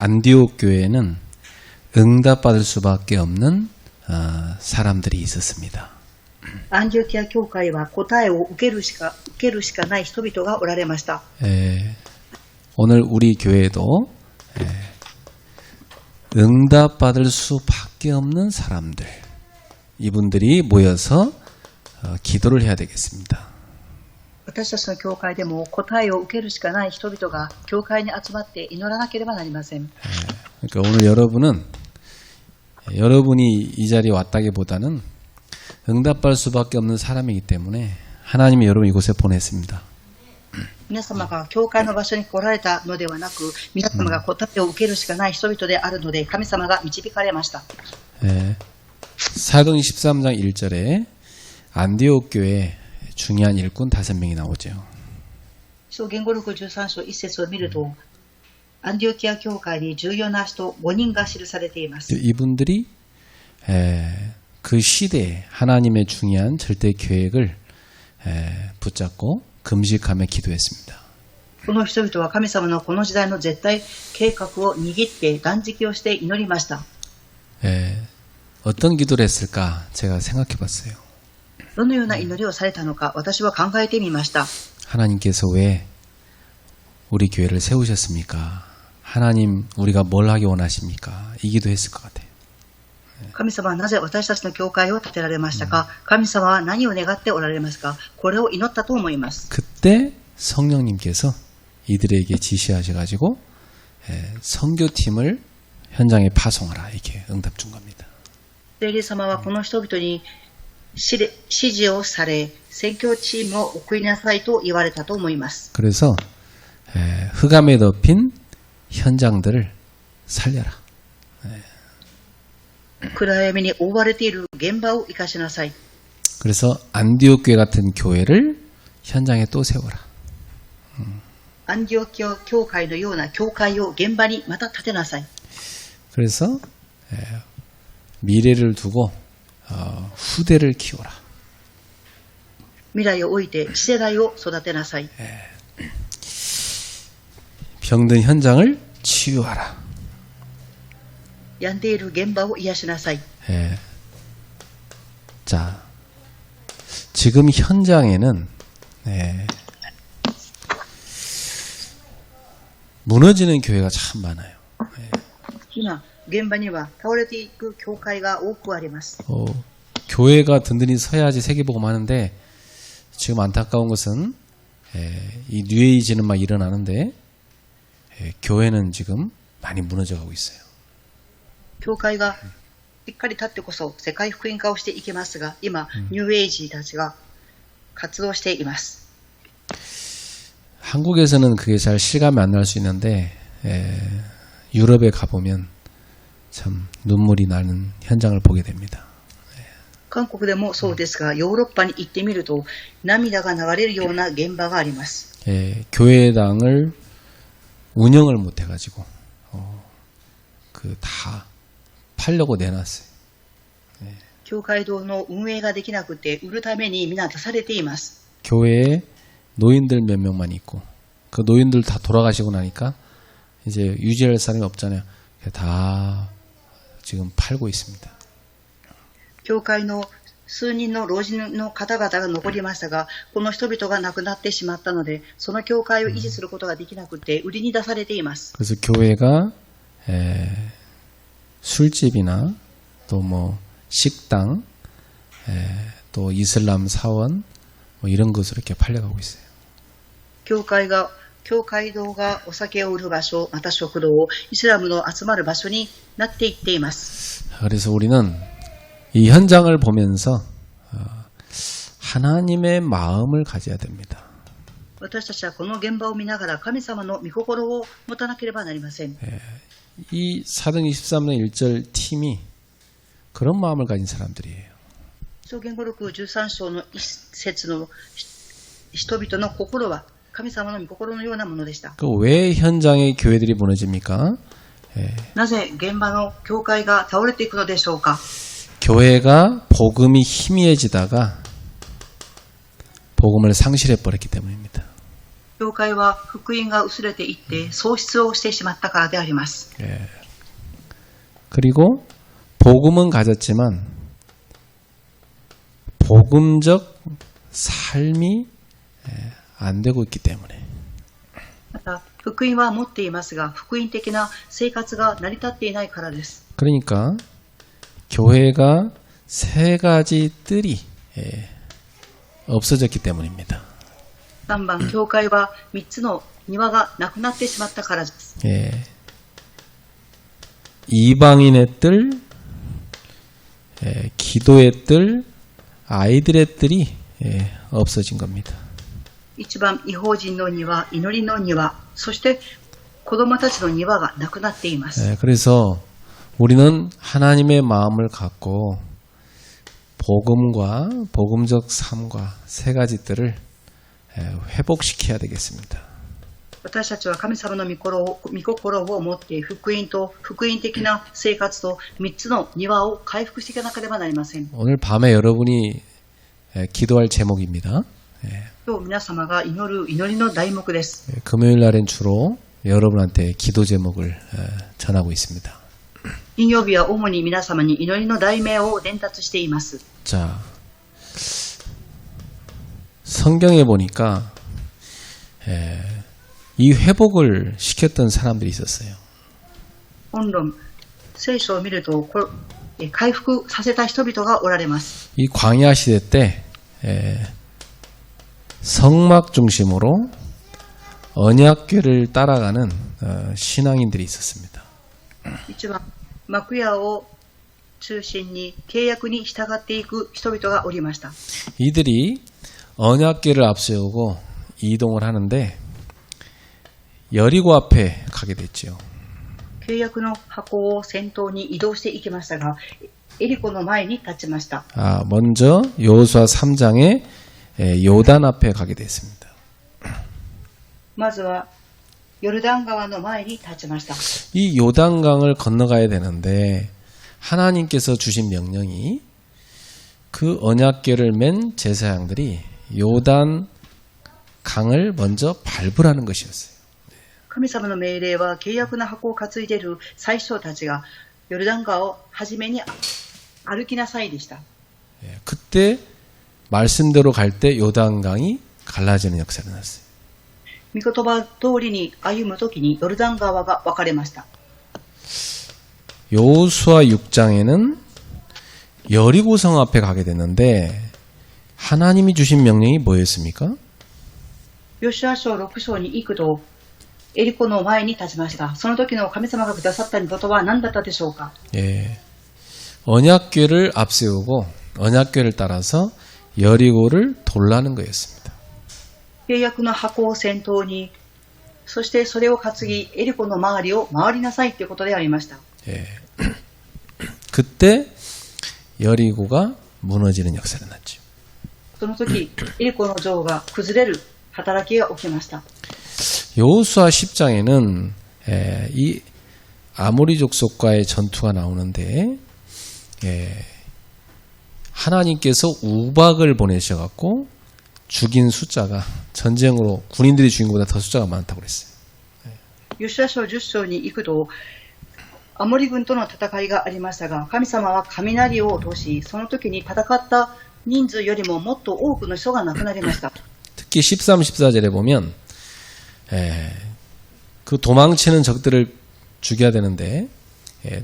안디옥 교회에는 응답받을 수밖에 없는 사람들이 있었습니다. アンディオキア教会は答えを受けるしかない人々がおられました。 오늘 우리 교회도 응답받을 수밖에 없는 사람들, 이분들이 모여서 기도를 해야 되겠습니다. 私たちの教会でも答えを受けるしかない人々が教会に集まって祈らなければなりません。 그러니까 오늘 여러분이 이 자리에 왔다기보다는 응답받을 수밖에 없는 사람이기 때문에 하나님이 여러분 이곳에 보냈습니다. 皆様が教会の場所に来られたのではなく、皆様が答えを受けるしかない人々であるので、神様が導かれました。 사도행 13장 1절에 안디옥 교회 중요한 일꾼 5명이 나오죠. 使徒言語録13章1節を見ると、アンディオキア教会に重要な人5人が記されています。 이분들이 그 시대에 하나님의 중요한 절대 계획을 붙잡고 금식하며 기도했습니다. この人々は神様のこの時代の絶対計画を握って断食をして祈りました。 어떤 기도를 했을까 제가 생각해 봤어요. どのような祈りをされたのか私は考えてみました。 하나님께서 왜 우리 교회를 세우셨습니까? 하나님 우리가 뭘 하기 원하십니까? 이 기도했을 것 같아요. 神様はなぜ私たちの教会を建てられましたか？神様は何を願っておられますか？これを祈ったと思います。 그때 성령님께서 이들에게 지시하셔가지고 선교팀을 현장에 파송하라 이렇게 응답 준 겁니다. 聖霊様はこの人々に指示をされ、宣教チームを送りなさいと言われたと思います。 그래서 흑암에 덮인 현장들을 살려라. 暗闇に覆われている現場を生かしなさい。 그래서 안디옥 교회 같은 교회를 현장에 또 세워라. アンディオキア教会のような教会を現場にまた建てなさい。 그래서 미래를 두고 후대를 키워라. 未来を置いて次世代を育てなさい。 병든 현장을 치유하라. 病んでいる現場を癒しなさい。 자, 지금 현장에는 무너지는 교회가 참 많아요. 今、現場には倒れていく教会が多くあります。 교회가 든든히 서야지 세계복음 하는데 지금 안타까운 것은 이 뉴에이지는 막 일어나는데 교회는 지금 많이 무너져가고 있어요. 教会がしっかり立ってこそ世界福音化をしていけますが、今、ニューエイジたちが活動しています。 한국에서는 그게 잘 실감이 안 날 수 있는데 유럽에 가보면 참 눈물이 나는 현장을 보게 됩니다. 韓国でもそうですが、ヨーロッパに行ってみると涙が流れるような現場があります。 교회당을 운영을 못 해가지고 그 다 팔려고 내놨어요. 教会堂の運営ができなくて売るために皆出されています。 교회에 노인들 몇 명만 있고 그 노인들 다 돌아가시고 나니까 이제 유지할 사람이 없잖아요. 다 지금 팔고 있습니다. 教会の数人の老人の方々が残りましたが、この人々が亡くなってしまったので、その教会を維持することができなくて売りに出されています。 그래서 교회가 술집이나 또 뭐 식당, 또 이슬람 사원 뭐 이런 것으로 이렇게 팔려가고 있어요. 教会堂がお酒を売る場所、また食堂、イスラムの集まる場所になっていっています。 그래서 우리는 이 현장을 보면서 하나님의 마음을 가져야 됩니다. 私たちはこの現場を見ながら神様の御心を持たなければなりません。 이 사도행 23장 1절 팀이 그런 마음을 가진 사람들이에요. 使徒言語録13章の一節の人々の心は神様の御心のようなものでした。 왜 현장의 교회들이 무너집니까? なぜ現場の教会が倒れていくのでしょうか。 교회가 복음이 희미해지다가 복음을 상실해 버렸기 때문입니다. 教会は福音が薄れていって喪失をしてしまったからであります。 그리고 복음은 가졌지만 복음적 삶이 안 되고 있기 때문에 また、福音は持っていますが、福音的な生活が成り立っていないからです。 그러니까 교회가 세 가지 뜰이 없어졌기 때문입니다. 3番、教会は3つの庭がなくなってしまったからです。 이방인의 뜰, 기도의 뜰, 아이들의 뜰이 없어진 겁니다. 1番、異邦人の庭、祈りの庭、そして子供たちの庭がなくなっています。 그래서 우리는 하나님의 마음을 갖고 복음과 복음적 삶과 세 가지 뜰을 회복시켜야 되겠습니다. 私たちは神様の御心を持って福音と福音的な生活と3つの庭を回復していかなければなりません。 오늘 밤에 여러분이 기도할 제목입니다. 今日皆様が祈る祈りの題目です。 금요일 날엔 주로 여러분한테 기도 제목을 전하고 있습니다. 金曜日は主に皆様に祈りの題名を伝達しています。 자, 성경에 보니까 이 회복을 시켰던 사람들이 있었어요. 本論、聖書を見ると回復させた人々がおられます。 이 광야 시대 때 성막 중심으로 언약궤를 따라가는 신앙인들이 있었습니다. 一番、幕屋を中心に契約に従っていく人々がおりました。 이들이 언약궤를 앞세우고 이동을 하는데 여리고 앞에 가게 됐죠. 契約の箱を先頭に移動していきましたが、エリコの前に立ちました。 먼저 여호수아 3장에 요단 앞에 가게 됐습니다. まずはヨルダン川の前に立ちました。 이 요단강을 건너가야 되는데 하나님께서 주신 명령이 그 언약궤를 맨 제사장들이 요단 강을 먼저 밟으라는 것이었어요. 神様の命令は契約の箱を担いでいる祭司長たちがヨルダン川を初めに歩きなさいでした。 그때 말씀대로 갈 때 요단강이 갈라지는 역사가 났어요. 御言葉通りに歩むときにヨルダン川が分かれました。 여호수아 6장에는 여리고성 앞에 가게 됐는데 하나님이 주신 명령이 뭐였습니까? ヨシュア書6章に行くとエリコの前に立ちました。その時の神様がくださった御言葉は何だったでしょうか。 언약궤를 앞세우고 언약궤를 따라서 여리고를 돌라는 거였습니다. 契約の箱を先頭に、そしてそれを担ぎエリコの周りを回りなさいということでありました。 그때 여리고가 무너지는 역사가 났죠. その時エリコの城が崩れる働きが起きました。 여호수아 10장에는 이 아모리 족속과의 전투가 나오는데 하나님께서 우박을 보내셔갖고 죽인 숫자가 전쟁으로 군인들이 죽인 것보다 더 숫자가 많다고 그랬어요. ヨシュア書10章に行くとアモリ軍との戦いがありましたが、神様は雷を落とし、その時に戦った人数よりももっと多くの人が亡くなりました。 특히 13, 14절에 보면 그 도망치는 적들을 죽여야 되는데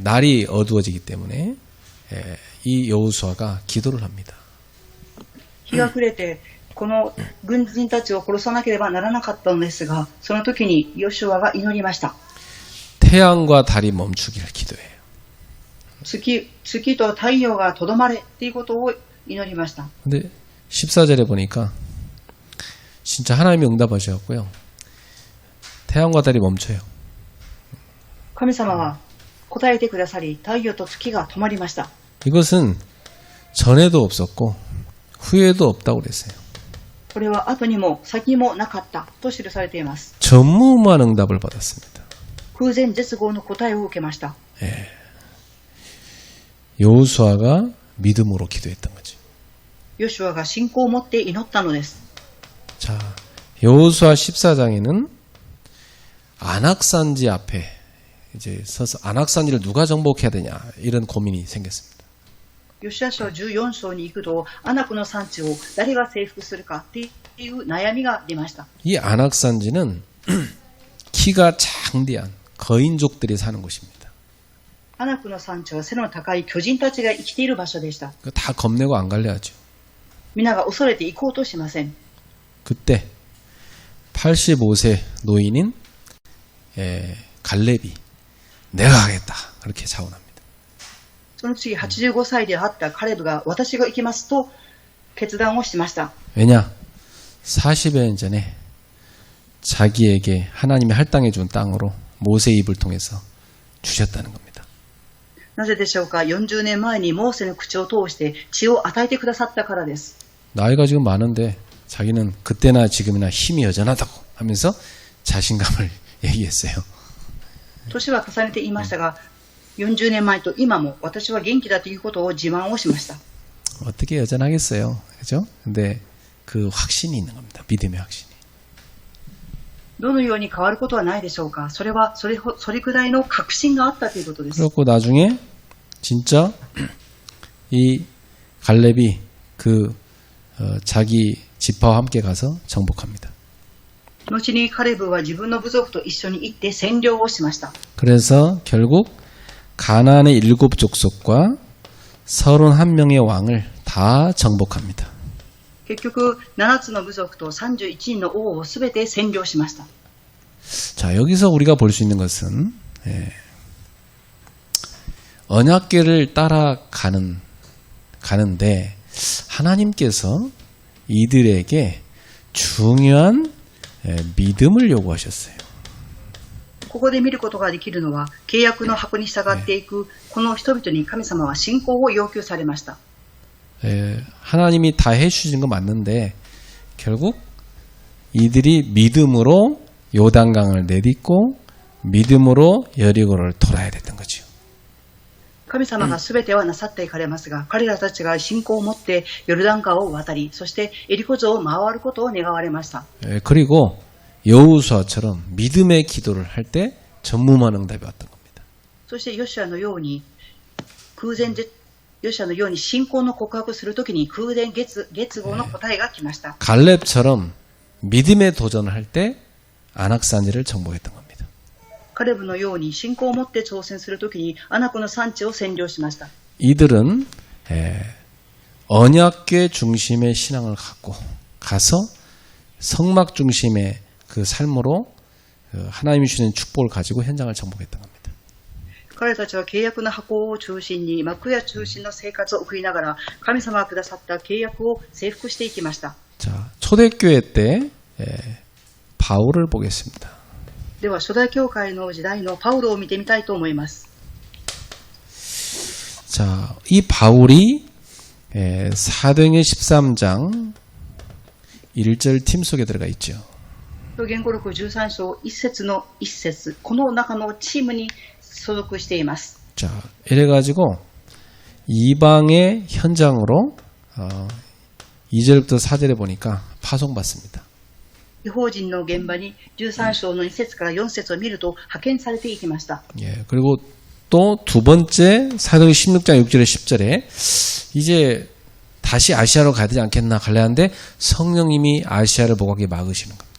날이 어두워지기 때문에 이 여호수아가 기도를 합니다. 日が暮れてこの軍人たちを殺さなければならなかったのですが、その時にヨシュアが祈りました。 태양과 달이 멈추기를 기도해요. 月と太陽がとどまれということを祈りました。 근데 14절에 보니까 진짜 하나님이 응답하셨고요. 태양과 달이 멈춰요. 神様は答えてくださり、太陽と月が止まりました。 이것은 전에도 없었고 후에도 없다고 그랬어요. これは後にも先もなかったと記されています。 전무후무한 응답을 받았습니다. 空前絶後の答えを受けました。 여호수아가 믿음으로 기도했던 거죠. ヨシュアが信仰を持って祈ったのです。 자, 여호수아 14장에는 안악산지 앞에 이제 서서 안악산지를 누가 정복해야 되냐 이런 고민이 생겼습니다. ヨシュア書14章に行くと、アナクの産地を誰が征服するかっていう悩みが出ました。 이 안악산지는 키가 장대한 거인족들이 사는 곳입니다. アナクの産地は背の高い巨人たちが生きている場所でした。 다 겁내고 안 갈래 하죠. 皆が恐れて行こうとしません。 그때 85세 노인인 갈렙이 내가 가겠다 그렇게 자원합니다. その次、85歳であったカレブが私が行きますと決断をしました。 왜냐? 40여 년 전에 자기에게 하나님이 할당해 준 땅으로 모세 입을 통해서 주셨다는 겁니다. なぜでしょうか。40年前にモーセの口を通して血を与えてくださったからです。 나이가 지금 많은데 자기는 그때나 지금이나 힘이 여전하다고 하면서 자신감을 얘기했어요. 年は重ねていましたが、40年前と今も私は元気だということを自慢をしました。 어떻게 여전하겠어요, 그죠? 근데 그 확신이 있는 겁니다. 믿음의 확신이. どのように変わることはないでしょうか。それはそれくらいの確信があったということです。 그렇고 나중에 진짜 이 갈렙이 자기 지파와 함께 가서 정복합니다. 後にカレブは自分の部族と一緒に行って占領をしました。 그래서 결국 가나안의 7족속과 31명의 왕을 다 정복합니다. 結局7つの部族と31人の王をすべて占領しました。 자, 여기서 우리가 볼 수 있는 것은 언약궤를 따라가는데 하나님께서 이들에게 중요한 믿음을 요구하셨어요. ここで見ることができるのは、契約の箱に従っていくこの人々に神様は信仰を要求されました。 하나님이 다 해주신 건 맞는데 결국 이들이 믿음으로 요단강을 내딛고 믿음으로 여리고를 돌아야 됐던 거죠. 神様が全てはなさっていかれますが、彼らたちが信仰を持ってヨルダン川を渡り、そしてエリコ城を回ることを願われました。 그리고 여호수아처럼 믿음의 기도를 할 때 전무한 응답이 왔던 겁니다. そしてヨシュアのように信仰の告白するときに空前絶後の答えが来ました。 갈렙처럼 믿음의 도전을 할 때 안악산지를 정복했던 겁니다. カレブのように信仰を持って挑戦するときにアナクの産地を占領しました。 이들은 언약궤 중심의 신앙을 갖고 가서 성막 중심의 그 삶으로 하나님이 주시는 축복을 가지고 현장을 정복했던 겁니다. 彼たちは契約の箱を中心に幕屋中心の生活を送りながら神様がくださった契約を征服していきました。 자, 초대교회 때 바울을 보겠습니다. では初代教会の時代のパウロを見てみたいと思います。 자, 이 바울이 사도행전 13장 1절 팀 속에 들어가 있죠. 言語録13章1節の1節、この中のチームに所属しています。 자, 이래가지고 이방의 현장으로 2절부터 4절에 보니까 파송받습니다. 違法人の現場に13章の2節から4節を見ると派遣されていきました。 예, 그리고 또 두 번째 사도행전 16장 6절에 10절에 이제 다시 아시아로 가야 되지 않겠나 갈래하는데 성령님이 아시아를 보고 가게 막으시는 겁니다.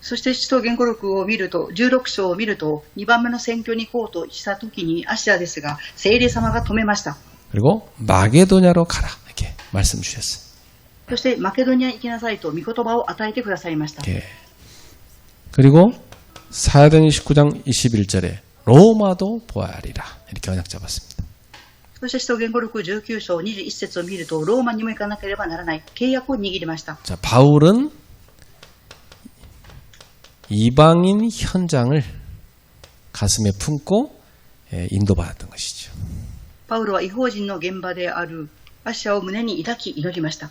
そして使徒言語録を見ると16章を見ると2番目の選挙に行こうとした時にアシアですが聖霊様が止めました。 그리고 마게도냐로 가라 이렇게 말씀 주셨어요. そしてマケドニアに行きなさいと御言葉を与えてくださいました。 예. 그리고 사도행전 19장 21절에 로마도 보아리라 이렇게 언약 잡았습니다. そして使徒言語録19章21節を見るとローマにも行かなければならない契約を握りました。 자, 바울은 이방인 현장을 가슴에 품고 인도받았던 것이죠. パウロは違法人の現場であるアシアを胸に抱き祈りました。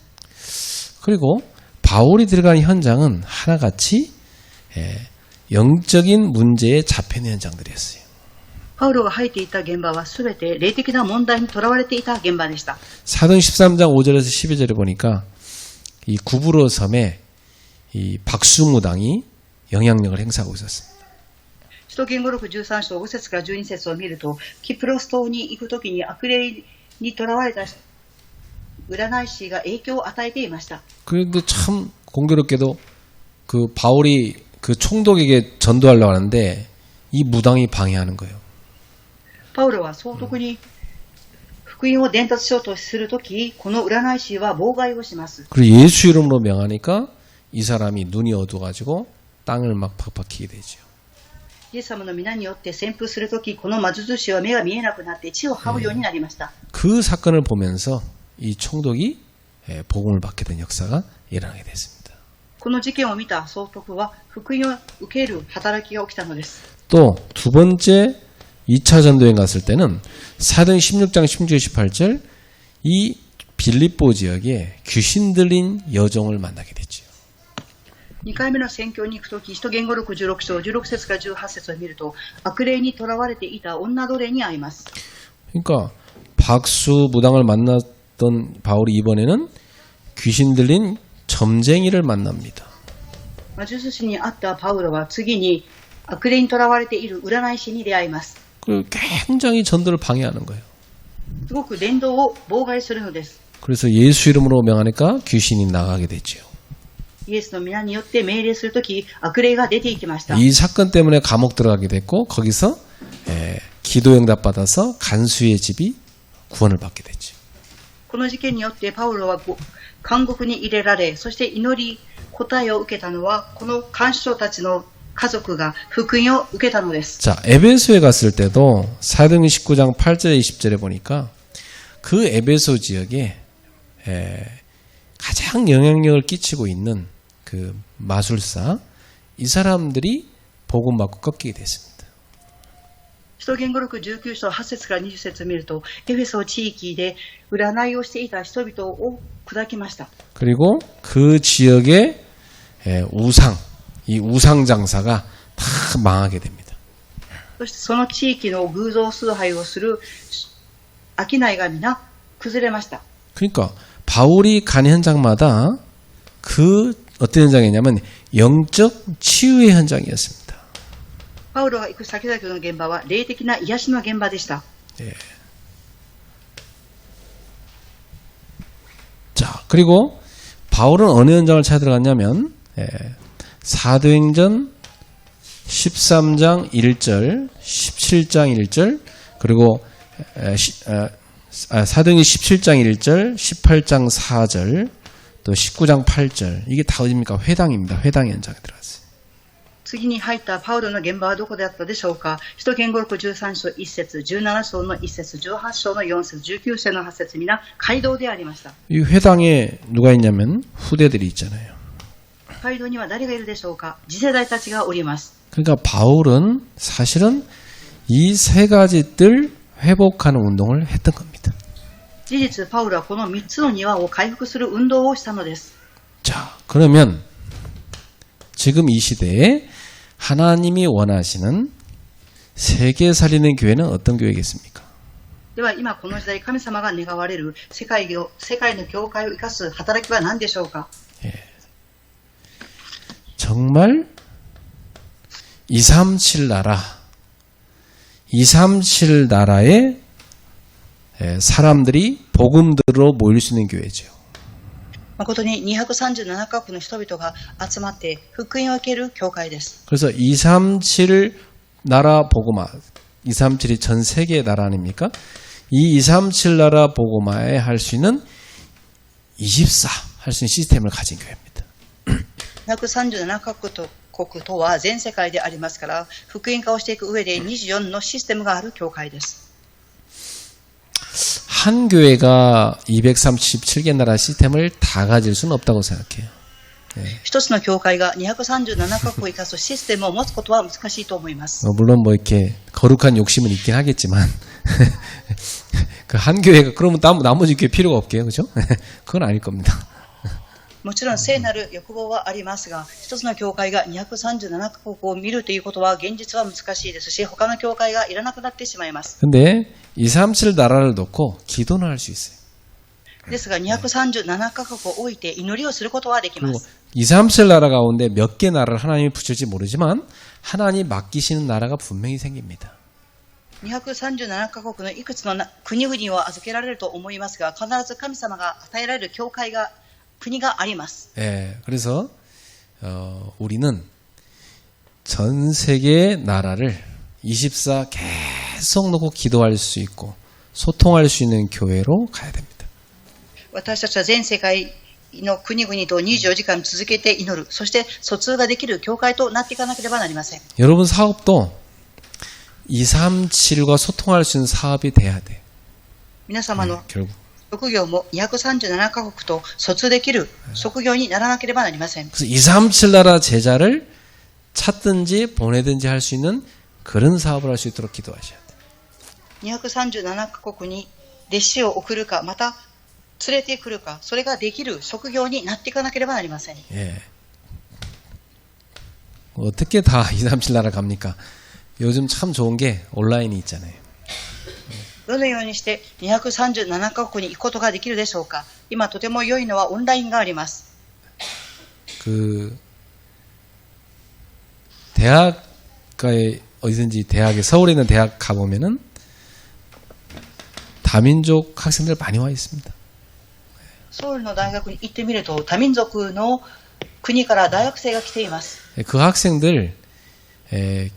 그리고 바울이 들어간 현장은 하나같이 영적인 문제에 잡히는 현장들이었어요. パウロが入っていた現場はすべて霊的な問題にとらわれていた現場でした。 사도행전 13장 5절에서 12절에 보니까 이 구브로 섬에 이 박수무당이 영향력을 행사하고 있었습니다. 使徒言語録13章5節から12節を見ると、キプロス島に行くときに悪霊にとらわれた占い師が影響を与えていました。 그런데 참 공교롭게도 그 바울이 그 총독에게 전도하려고 하는데 이 무당이 방해하는 거예요. パウロは総督に福音を伝達しようとするとき、この占い師は妨害をします。 그리고 예수 이름으로 명하니까 이 사람이 눈이 어두워가지고 땅을 막 팍팍히게 되죠. イエス様の皆によって旋風するとき、この魔術師は目が見えなくなって地を這うようになりました。 그 사건을 보면서 이 총독이 복음을 받게 된 역사가 일어나게 됐습니다. この事件を見た総督は福音を受ける働きが起きたのです。 또 두 번째 2차 전도행 갔을 때는 사도행 16장 16절 18절 이 빌립보 지역에 귀신 들린 여종을 만나게 됐죠. 2回目の宣教に行くとき、使徒言語録16章16節から18節を見ると、悪霊にとらわれていた女奴隷に会います。 그러니까 박수 무당을 만났던 바울이 이번에는 귀신 들린 점쟁이를 만납니다. 魔術師に会ったパウロは次に悪霊にとらわれている占い師に出会います。 그 굉장히 전도를 방해하는 거예요. すごく伝道を妨害するのです。 그래서 예수 이름으로 명하니까 귀신이 나가게 됐죠. イエスの皆によって命令するとき、悪霊が出ていきました。 이 사건 때문에 감옥 들어가게 됐고 거기서 기도 응답 받아서 간수의 집이 구원을 받게 됐죠. この事件によってパウロは監獄に入れられ、そして祈り答えを受けたのはこの看守たちの家族が福音を受けたのです。 자, 에베소에 갔을 때도 사도행 19장 8절에 20절에 보니까 그 에베소 지역에 가장 영향력을 끼치고 있는 그 마술사 이 사람들이 복음 받고 꺾이게 됐습니다. 使徒言語録19章8節から20節を見ると、エフェソ地域で占いをしていた人々を砕きました。 그리고 그 지역의 이 우상 장사가 다 망하게 됩니다. そしてその地域の偶像崇拝をする商いが皆崩れました。 그러니까 바울이 간 현장마다 그 어떤 현장이냐면 영적 치유의 현장이었습니다. パウロが行く先々の現場は霊的な癒しの現場でした。 예. 자, 그리고 바울은 어느 현장을 찾아들어갔냐면 사도행전 13장 1절, 17장 1절, 그리고 사도행전 17장 1절, 18장 4절, 또 19장 8절. 이게 다 어디입니까? 회당입니다. 회당 현장에 들어갔어요. 次に入ったパウロの現場はどこであったでしょうか。使徒言語録13章1節、17章の1節、18章の4節、19章の8節、皆街道でありました。 이 회당에 누가 있냐면 후대들이 있잖아요. 街道には誰がいるでしょうか。次世代たちがおります。 그러니까 바울은 사실은 이 세 가지들 회복하는 운동을 했던 겁니다. 事実、パウロはこの3つの庭を回復する運動をしたのです。 자, 그러면 지금 이 시대에 하나님이 원하시는 세계 살리는 교회는 어떤 교회겠습니까? では今この時代神様が願われる世界の教会を生かす働きは何でしょうか。 정말 237 나라에 사람들이 복음들로 모일 수 있는 교회죠. 誠に237カ国の人々が集まって福音を受ける教会です。 그래서 237 나라 복음화, 237이 전 세계 나라 아닙니까? 이 237 나라 복음화에 할 수 있는 24 할 수 있는 시스템을 가진 교회입니다. 237カ国とは全世界でありますから、福音化をしていく上で24のシステムがある教会です。 한 교회가 237개 나라 시스템을 다 가질 수는 없다고 생각해요. 一つの教会が237カ国を生かすシステムを持つことは難しいと思います。 물론 뭐 이렇게 거룩한 욕심은 있긴 하겠지만 그 한 교회가 그러면 나머지 교회 필요가 없게요, 그죠? 그건 아닐 겁니다. もちろん聖なる欲望はありますが、一つの教会が237カ国を見るということは現実は難しいですし、他の教会がいらなくなってしまいます。 근데 237 나라를 놓고 기도는 할 수 있어요. ですが237カ国を置いて祈りをすることはできま 그리고 す。 237 나라 가운데 몇 개 나라를 하나님이 붙일지 모르지만 하나님 맡기시는 나라가 분명히 생깁니다. 237カ国のいくつの国々を預けられると思いますが、必ず神様が与えられる教会が、国があります。 예, 그래서 우리는 전 세계의 나라를 24 계속 놓고 기도할 수 있고 소통할 수 있는 교회로 가야 됩니다. 私たちは全世界の国々と24時間続けて祈る、そして疎通ができる教会となっていかなければなりません。 여러분 사업도 237과 소통할 수 있는 사업이 돼야 돼. 皆様の 결국. 職業も237カ国と疎通できる職業にならなければなりません。 그래서 237 나라 제자를 찾든지 보내든지 할 수 있는 그런 사업을 할 수 있도록 기도하셔야 돼. 237カ国に弟子を送るか、また連れてくるか、それができる職業になっていかなければなりません。 예. 어떻게 다 237 나라 갑니까? 요즘 참 좋은 게 온라인이 있잖아요. どのようにして237カ国に行くことができるでしょうか。今とても良いのはオンラインがあります。 그 대학가에 어디든지 대학에 서울에 있는 대학 가보면은 다민족 학생들 많이 와 있습니다. ソウルの大学に行ってみると、多民族の国から大学生が来ています。 그 학생들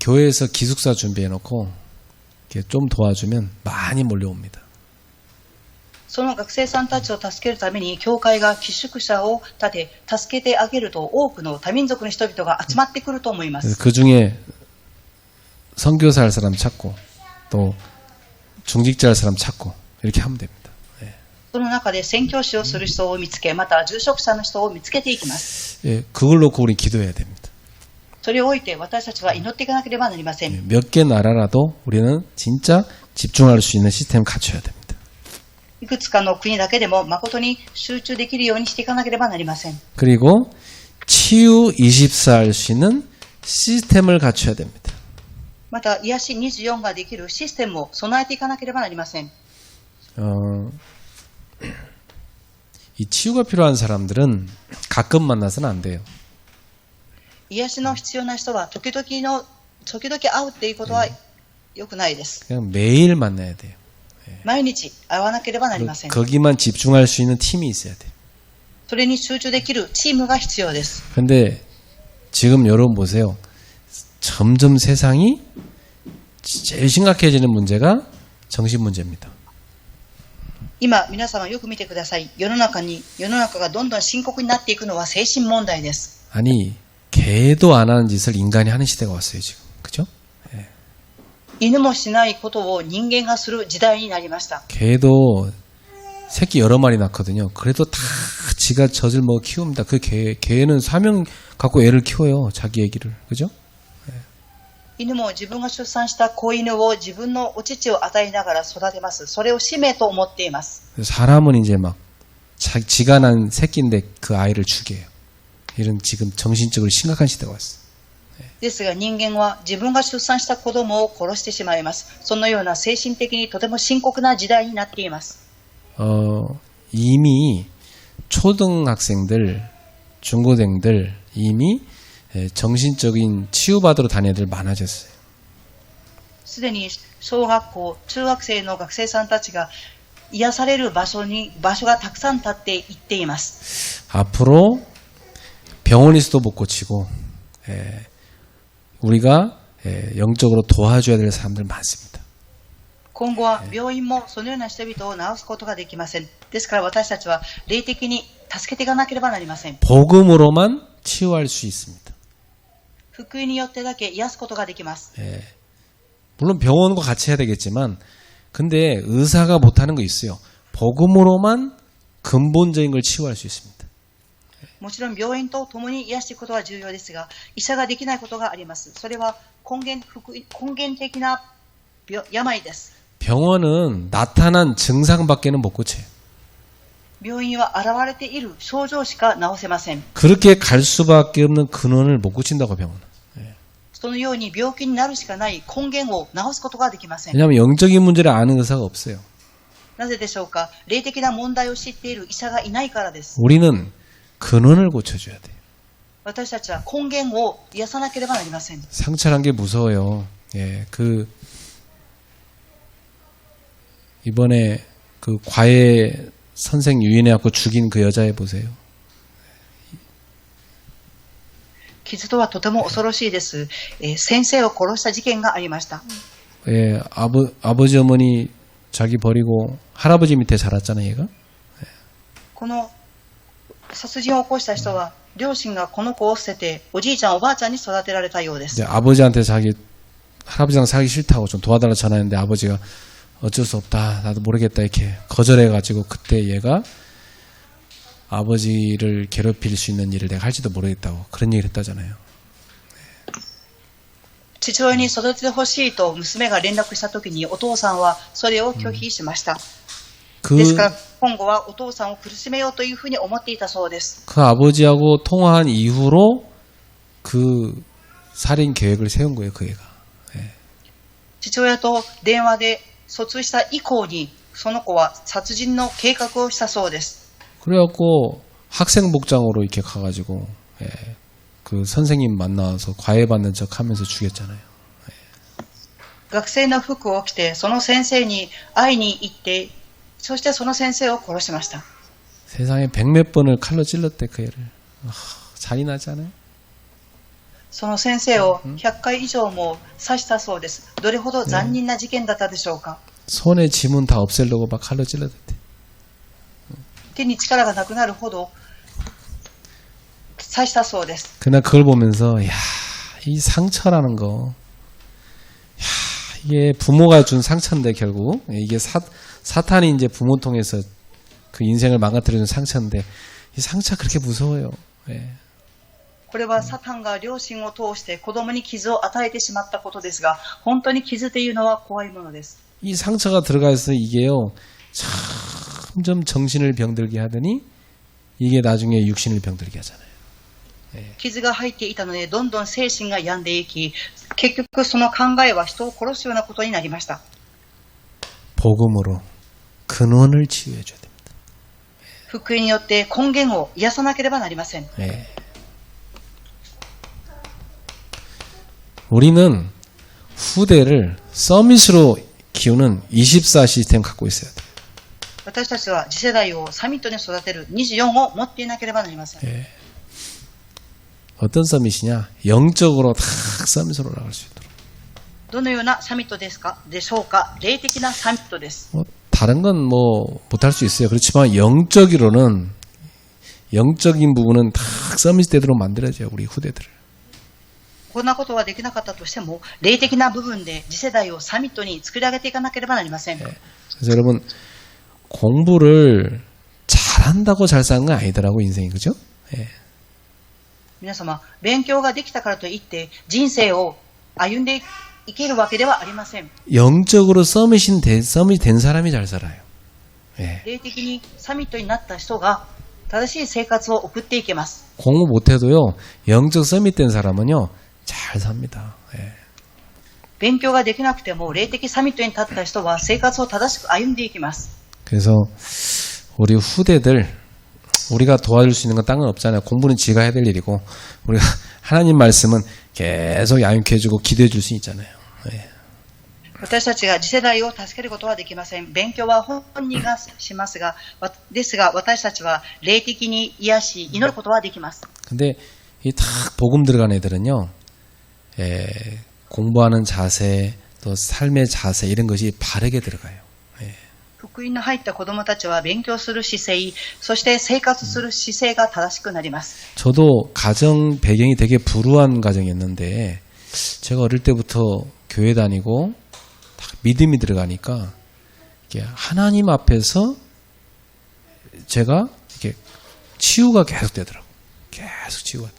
교회에서 기숙사 준비해 놓고 좀 도와주면 많이 몰려옵니다. その学生さんたちを助けるために、教会が寄宿舎を建て、助けてあげると、多くの多民族の人々が集まってくると思います。 그 중에 선교사 할 사람 찾고 또 중직자 할 사람 찾고 이렇게 하면 됩니다. その中で宣教師をする人を見つけ、また住職者の人を見つけていきます。 예, 그걸 놓고 우리 기도해야 됩니다. それを置いて私たちは祈っていかなければなりません。 몇 개 나라라도 우리는 진짜 집중할 수 있는 시스템을 갖춰야 됩니다. いくつかの国だけでも誠に集中できるようにしていかなければなりません。 그리고 치유 24 할 수 있는 시스템을 갖춰야 됩니다. また癒し24ができるシステムを備えていかなければなりません。 이 치유가 필요한 사람들은 가끔 만나서는 안 돼요. 癒しの必要な人は時々会うっていうことは良くないです。 그냥 매일 만나야 돼요. 毎日会わなければなりません。 거기만 집중할 수 있는 팀이 있어야 돼요. それに集中できるチームが必要です。 근데 지금 여러분 보세요. 점점 세상이 제일 심각해지는 문제가 정신 문제입니다. 今皆様よく見てください。世の中がどんどん深刻になっていくのは精神問題です。 아니 개도 안 하는 짓을 인간이 하는 시대가 왔어요 지금. 그죠? 犬もしないことを人間がする時代になりました。 개도 새끼 여러 마리 낳거든요. 그래도 다 지가 젖을 먹어 키웁니다. 그 개는 사명 갖고 애를 키워요. 자기 애기를. 그죠? 犬も自分が出産した子犬を自分のお乳を与えながら育てます。それを使命と思っています。 사람은 이제 막 지가 난 새끼인데 그 아이를 죽여요. 이런 지금 정신적으로 심각한 시대가 왔어요. ですが人間は自分が出産した子供を殺してしまいます。そのような精神的にとても深刻な時代になっています。 이미 초등학생들, 중고생들 이미 정신적인 치유받으러 다니는 애들 많아졌어요. すでに小学校、中学生の学生さんたちが癒される場所がたくさん立っていっています。 앞으로 병원에서도 못 고치고 우리가 영적으로 도와줘야 될 사람들 많습니다. 今後は病院もそのような人々を治すことができません。ですから私たちは霊的に助けていかなければなりません。 복음으로만 치유할 수 있습니다. 福音によってだけ癒すことができます。 물론 병원과 같이 해야 되겠지만 근데 의사가 못하는 거 있어요. 복음으로만 근본적인 걸 치유할 수 있습니다. もちろん病院と共に癒していくことは重要ですが、医者ができないことがあります。それは根源的な病です。 병원은 나타난 증상밖에는 못 고쳐요. 病院は現れている症状しか治せません。 그렇게 갈 수밖에 없는 근원을 못 고친다고 병원은. そのように病気になるしかない根源を治すことができません。 왜냐하면 영적인 문제를 아는 의사가 없어요. なぜでしょうか。霊的な問題を知っている医者がいないからです。 우리는 근원을 고쳐줘야 돼요. 私たちは根源を癒さなければなりません。 상처란 게 무서워요. 예, 이번에 과외 선생 유인해갖고 죽인 그 여자애 보세요. 傷とはとても恐ろしいです。先生を殺した事件がありました。 예, 아버지 어머니 자기 버리고 할아버지 밑에 자랐잖아요, 얘가. この殺人を起こした人は、両親がこの子を捨てて、おじいちゃんおばあちゃんに育てられたようです。 아버지한테 할아버지랑 살기 싫다고 좀 도와달라 전화했는데 아버지가 어쩔 수 없다, 나도 모르겠다 이렇게 거절해가지고 그때 얘가 아버지를 괴롭힐 수 있는 일을 내가 할지도 모르겠다고 그런 얘기를 했다잖아요. 父親に育ててほしいと娘が連絡したときにお父さんはそれを拒否しました。ですから今後はお父さんを苦しめようというふうに思っていたそうです。 그 아버지하고 통화한 이후로 그 살인 계획을 세운 거예요, 그 애가. 父親と電話で疎通した以降にその子は殺人の計画をしたそうです。 그래갖고 학생 복장으로 이렇게 가가지고 그 선생님 만나서 과외받는 척하면서 죽였잖아요. 学生の服を着てその先生に会いに行って、そしてその先生を殺しました。 세상에 100몇 번을 칼로 찔렀대 그 애를. 잔인하지 않아요? その先生を100回以上も刺したそうです。どれほど残忍な事件だったでしょうか。 손에 지문 다 없애려고 막 칼로 찔렀대. 手に力がなくなるほど刺したそうです。 그날 그걸 보면서 야, 이 상처라는 거, 야, 이게 부모가 준 상처인데 결국 이게 사탄이 이제 부모 통해서 그 인생을 망가뜨리는 상처인데 이 상처 그렇게 무서워요. 예. これはサタンが両親を通して子供に傷を与えてしまったことですが、本当に傷というのは怖いものです。 이 상처가 들어가서 이게요, 점점 정신을 병들게 하더니 이게 나중에 육신을 병들게 하잖아요. 傷が入っていたのでどんどん精神が病んでいき、結局その考えは人を殺すようなことになりました。 복음으로 근원을 치유해 줘야 됩니다. 福音によって根源を癒さなければなりません。 예. 우리는 후대를 서밋으로 키우는 24 시스템 갖고 있어야 돼요. 私たちは次世代をサミットに育てる24を持っていなければなりません。 예. 어떤 서밋이냐? 영적으로 다 서밋으로 올라갈 수 있도록. どのようなサミットですかでしょうか。霊的なサミットです。 다른 건 못할 수 있어요. 그렇지만 영적으로는, 영적인 부분은 다 서밋 되도록 만들어야죠, 우리 후대들을. こんなことはできなかったとしても、霊的な部分で次世代をサミットに作り上げていかなければなりません。 그래서 여러분, 공부를 잘한다고 잘 사는 건 아니더라고, 인생이. 그죠? 예. 皆様、勉強ができたからといって人生を歩んでいけるわけではありません。 영적으로 서밋이 된 사람이 잘 살아요. 예. 霊的にサミットになった人が正しい生活を送っていけます。 공부 못해도요, 영적 서밋 된 사람은요, 잘 삽니다. 예. 勉強ができなくても霊的サミットに立った人は生活を正しく歩んでいきます。 그래서 우리 후대들, 우리가 도와줄 수 있는 건 딴 건 없잖아요. 공부는 지가 해야 될 일이고, 우리가 하나님 말씀은 계속 야윤케 해주고 기도해 줄 수 있잖아요. 예. 私たちが次世代を助けることはできません。勉強は本人がしますが、ですが私たちは霊的に癒し、祈ることはできます。 근데 이 딱 복음 들어간 애들은요, 공부하는 자세, 또 삶의 자세 이런 것이 바르게 들어가요. 福音の入った子供たちは勉強する姿勢、そして生活する姿勢が正しくなります。 저도 가정 배경이 되게 불우한 가정이었는데 제가 어릴 때부터 교회 다니고 딱 믿음이 들어가니까 이게 하나님 앞에서 제가 이렇게 치유가 계속 되더라고. 계속 치유가 돼.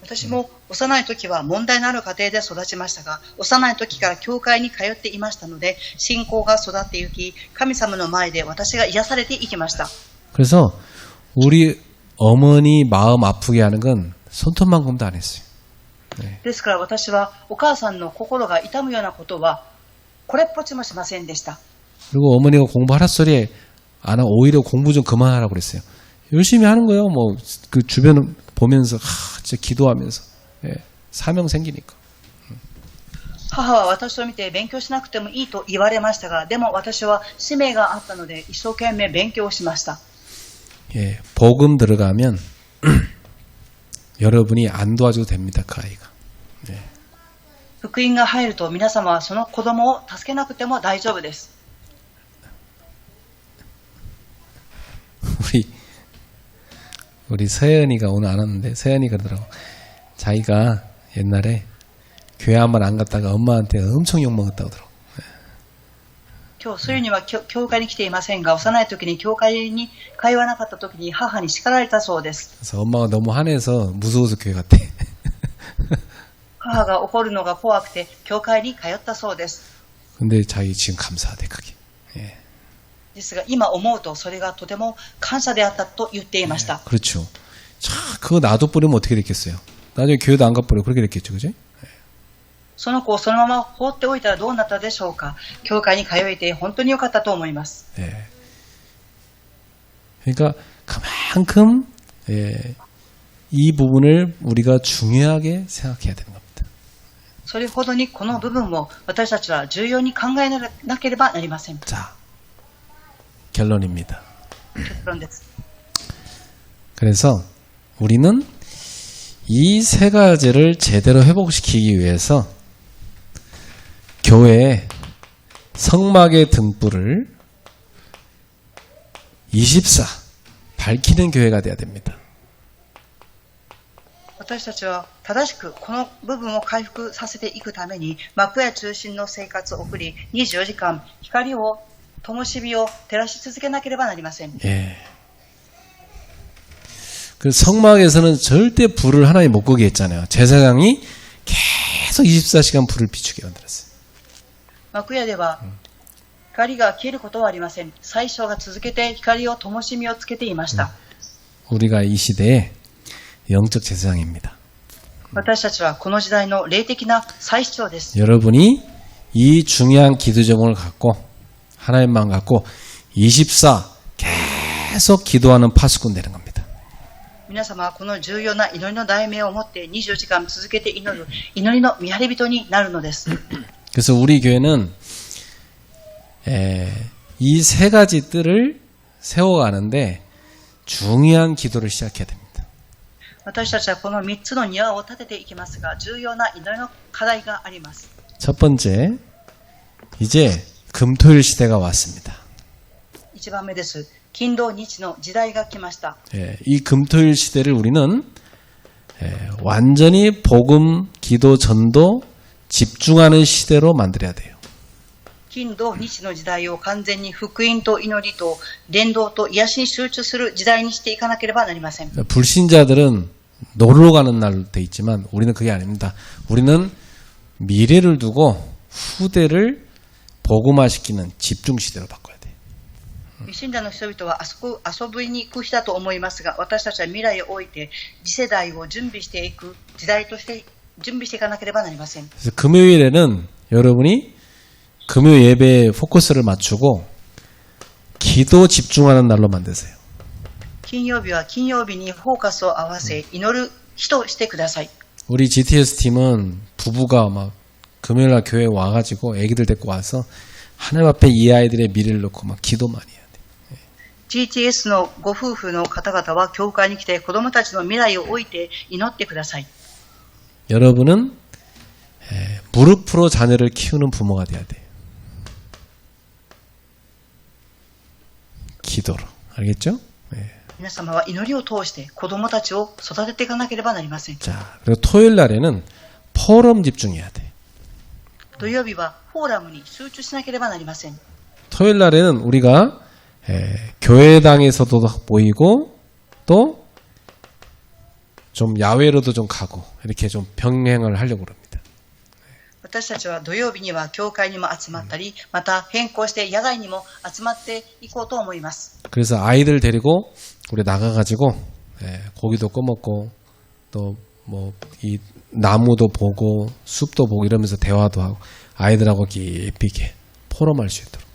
私も幼い時は問題のある家庭で育ちましたが、幼い時から教会に通っていましたので、信仰が育っていき、神様の前で私が癒されていきました。 그래서 우리 어머니 마음 아프게 하는 건 손톱만큼도 안 했어요. ですから私はお母さんの心が痛むようなことはこれっぽっちもしませんでした。 그리고 어머니가 공부하라 소리에 안 하고 오히려 공부 좀 그만하라고 그랬어요. 열심히 하는 거예요. 뭐 그 주변 보면서 진짜 기도하면서 사명 생기니까. 母は私を見て勉強しなくてもいいと言われましたが、でも私は使命があったので一生懸命勉強しました。 예, 복음 들어가면 여러분이 안 도와줘도 됩니다. 그 아이가. 福音が入ると皆様はその子供を助けなくても大丈夫です。 우리 서연이가 오늘 안 왔는데 서연이가 그러더라고. 자기가 옛날에 교회 한 번 안 갔다가 엄마한테 엄청 욕먹었다고 그러더라고. 今日そういうには教会に来ていませんが、幼い時に教会に通わなかった時に母に叱られたそうです。 그래서 엄마가 너무 화내서 무서워서 교회 갔대. 母が怒るのが怖くて教会に通ったそうです。 근데 자기 지금 감사하대 그게. ですが今思うとそれがとても感謝であったと言っていました。 그렇죠. 자, 그거 놔둬버리면 어떻게 됐겠어요? 나중에 교회도 안 가버리고 그렇게 됐겠죠, 그죠? その子をそのまま放っておいたらどうなったでしょうか。教会に通えて本当に良かったと思います。 그러니까 그만큼 이 부분을 우리가 중요하게 생각해야 되는 겁니다. それほどにこの部分を私たちは重要に考えなければなりません。 자, 결론입니다. 結論です。 그래서 우리는 이 세 가지를 제대로 회복시키기 위해서 교회에 성막의 등불을 24 밝히는 교회가 돼야 됩니다. 私たちは正しくこの部分を回復させていくために幕屋中心の生活を送り、24時間光を灯火を照らし続けなければなりません。 예. 그 성막에서는 절대 불을 하나님 못 끄게 했잖아요. 제사장이 계속 24시간 불을 비추게 만들었어요. 幕屋では光が消えることはありません。最初が続けて光を灯火をつけていました。 우리가 이 시대에 영적 제사장입니다. 私たちはこの時代の霊的な祭司長です。 여러분이 이 중요한 기도 제목을 갖고 하나님만 갖고 24 계속 기도하는 파수꾼 되는 겁니다. 皆様はこの重要な祈りの題名を持って24時間続けて祈る祈りの見張り人になるのです。 그래서 우리 교회는 이 세 가지 뜰을 세워가는데 중요한 기도를 시작해야 됩니다. 私たちはこの3つの庭を立てていきますが、重要な祈りの課題があります。 첫 번째, 이제 금토일 시대가 왔습니다. 1番目です。金土日の時代が来ました。 이 금토일 시대를 우리는 완전히 복음, 기도, 전도 집중하는 시대로 만들어야 돼요. 金土日の時代を完全に福音と祈りと伝道と癒しに集中する時代にしていかなければなりません。 불신자들은 놀러 가는 날로 돼 있지만 우리는 그게 아닙니다. 우리는 미래를 두고 후대를 복음화시키는 집중 시대로 바꿔야 돼요. 信者の人々は遊びに行く日だと思いますが、私たちは未来を置いて次世代を準備していく時代として準備していかなければなりません。 그래서 금요일에는 여러분이 금요 예배에 포커스를 맞추고 기도 집중하는 날로 만드세요. 金曜日は金曜日にフォーカスを合わせ祈る日としてください。 우리 GTS 팀은 부부가 막 금요일날 교회에 와가지고 애기들 데리고 와서 하나님 앞에 이 아이들의 미래를 놓고 막 기도 많이 해야 돼. GTS のご夫婦の方々は教会に来て子供たちの未来を置いて祈ってください。 여러분은 무릎으로 자녀를 키우는 부모가 돼야 돼요. 기도로. 알겠죠? 皆様は祈りを通して子供たちを育てていかなければなりません。 자, 그리고 토요일 날에는 포럼 집중해야 돼. 土曜日はフォーラムに集中しなければなりません。 토요일 날에는 우리가 교회당에서도 모이고 또 좀 야외로도 좀 가고 이렇게 좀 병행을 하려고 합니다. 私たちは土曜日には教会にも集まったり、また変更して野外にも集まっていこうと思います。 그래서 아이들 데리고 우리 나가가지고 고기도 꺼먹고 또 뭐 이 나무도 보고 숲도 보고 이러면서 대화도 하고 아이들하고 깊이 있게 포럼할 수 있도록.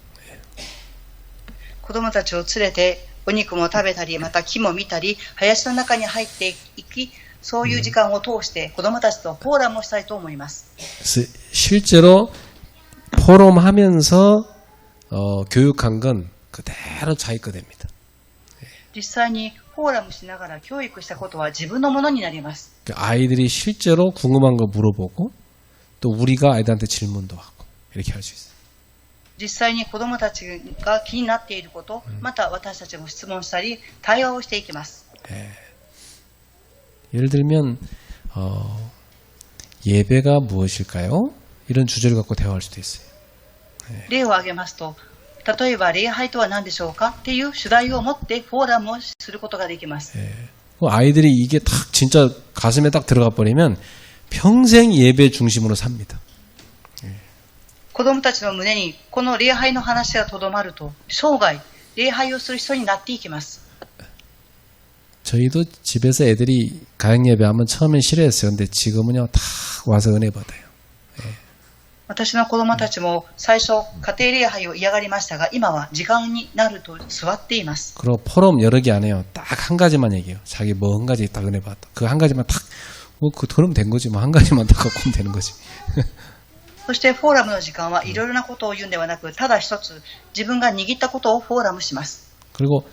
子供たちを連れてお肉も食べたり、また木も見たり、林の中に入っていき、そういう時間を通して子供たちとフォーラムをしたいと思います。 그래서 실제로 포럼하면서 교육한 건 그대로 자기 거 됩니다. 実際にフォーラムしながら教育したことは自分のものになります。 아이들이 실제로 궁금한 거 물어보고 또 우리가 아이들한테 질문도 하고 이렇게 할 수 있어요. 実際に子供たちが気になっていること、また私たちも質問したり、対話をしていきます。 예를 들면 예배가 무엇일까요? 이런 주제를 갖고 대화할 수도 있어요. 例を挙げますと、例えば礼拝とは何でしょうかっていう主題を持ってフォーラムをすることができます。 아이들이 이게 딱 진짜 가슴에 딱 들어가 버리면 평생 예배 중심으로 삽니다. 子供たちの胸にこの礼拝の話がとどまると、生涯礼拝をする人になっていきます。 저희도 집에서 애들이 가정 예배하면 처음엔 싫어했어요. 근데 지금은요 다 와서 은혜 받아요. 私の子供たちも最初家庭礼拝を嫌がりましたが、今は時間になると座っています。 그리고 포럼 여러 개 안 해요. 딱 한 가지만 얘기해요. 자기 뭐 한 가지 딱 은혜 받았다. 그 한 가지만 딱 그러면 된 거지. 뭐 한 가지만 딱 갖고 오면 되는 거지. そしてフォーラムの時間はいろいろなことを言うんではなく、ただ一つ自分が握ったことをフォーラムします。 그리고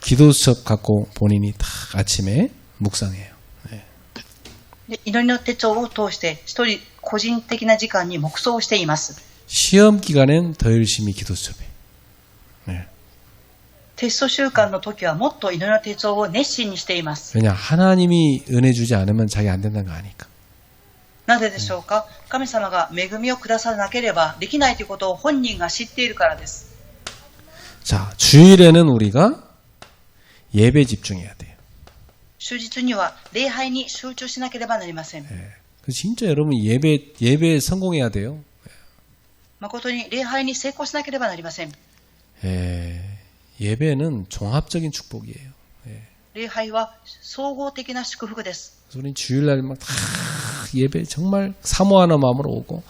기도 수첩 갖고 본인이 딱 아침에 묵상해요. で祈りの手帳を通して一人個人的な時間に黙想をしています。 시험 기간엔 더 열심히 기도 수첩해. テスト週間の時はもっと祈りの手帳を熱心にしています。 왜냐 하나님이 은혜 주지 않으면 자기 안 된다는 거 아니까. なぜでしょうか。神様が恵みをくださらなければできないということを本人が知っているからです。 자, 주일에는 우리가 예배 집중해야 돼요. 終日には礼拝に集中しなければなりません。 진짜 여러분 예배에 성공해야 돼요. 誠に礼拝に成功しなければなりません。 예배는 종합적인 축복이에요. 礼拝は総合的な祝福です。 그래서 우리 주일날 막 예배 정말 사모하는 마음으로 오고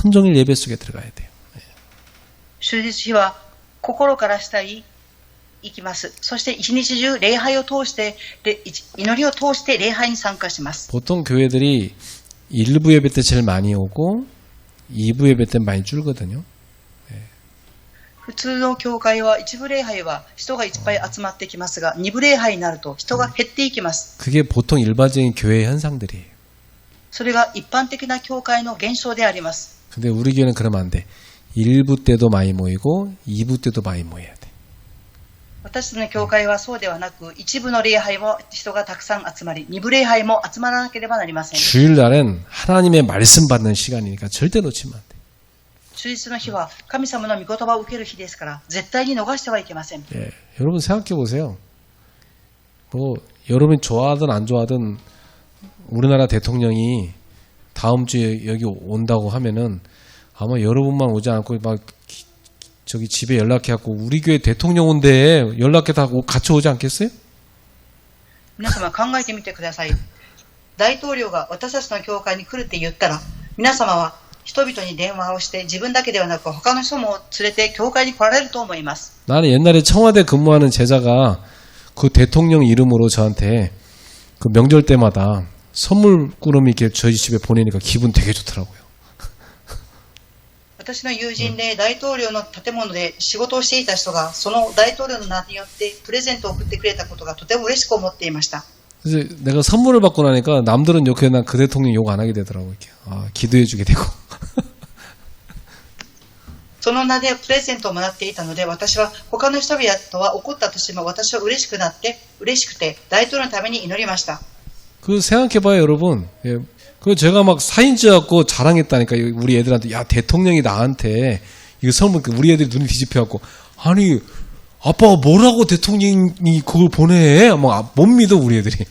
온종일 예배 속에 들어가야 돼요. 終日日は心からしたい行きます。そして一日中礼拝を通して、祈りを通して礼拝に参加します。 보통 교회들이 1부 예배 때 제일 많이 오고 2부 예배 때 많이 줄거든요. 普通の教会は一部礼拝は人がいっぱい集まってきますが、二部礼拝になると人が減っていきます。 그게 보통 일반적인 교회 현상들이에요. それが一般的な教会の現象であります。 근데 우리 교회는 그러면 안 돼. 1부 때도 많이 모이고 2부 때도 많이 모여야 돼. 私たちの教会はそうではなく、一部の礼拝も人がたくさん集まり、二部礼拝も集まらなければなりません。 주일날은 하나님의 말씀 받는 시간이니까 절대 놓치면 안 돼. 終日の日は神様の御言葉を受ける日ですから、絶対に逃してはいけません。 예, 여러분 생각해 보세요. 뭐 여러분이 좋아하든 안 좋아하든 우리나라 대통령이 다음 주에 여기 온다고 하면은 아마 여러분만 오지 않고 막 저기 집에 연락해갖고 우리 교회 대통령 온대 연락해서 같이 오지 않겠어요? 皆様考えてみてください。大統領が私たちの教会に来るって言ったら、皆様は人々に電話をして自分だけではなく他の人も連れて教会に来られると思います。 나는 옛날에 청와대 근무하는 제자가 그 대통령 이름으로 저한테 그 명절 때마다 선물 꾸러미 이렇게 저희 집에 보내니까 기분 되게 좋더라고요. 私の友人で大統領の建物で仕事をしていた人が、その大統領の名によってプレゼントを送ってくれたことがとても嬉しく思っていました。 그래서 내가 선물을 받고 나니까 남들은 욕해 난 그 대통령 욕 안 하게 되더라고요. 이렇게. 기도해주게 되고. その名でプレゼントをもらっていたので、私は他の人々とは怒ったとしても私は嬉しくて大統領のために祈りました。 그 생각해봐요, 여러분. 예. 그 제가 막 사인 찍어갖고 자랑했다니까 우리 애들한테 야 대통령이 나한테 이거 선물 우리 애들이 눈이 뒤집혀갖고 아니 아빠가 뭐라고 대통령이 그걸 보내? 막 못 믿어 우리 애들이.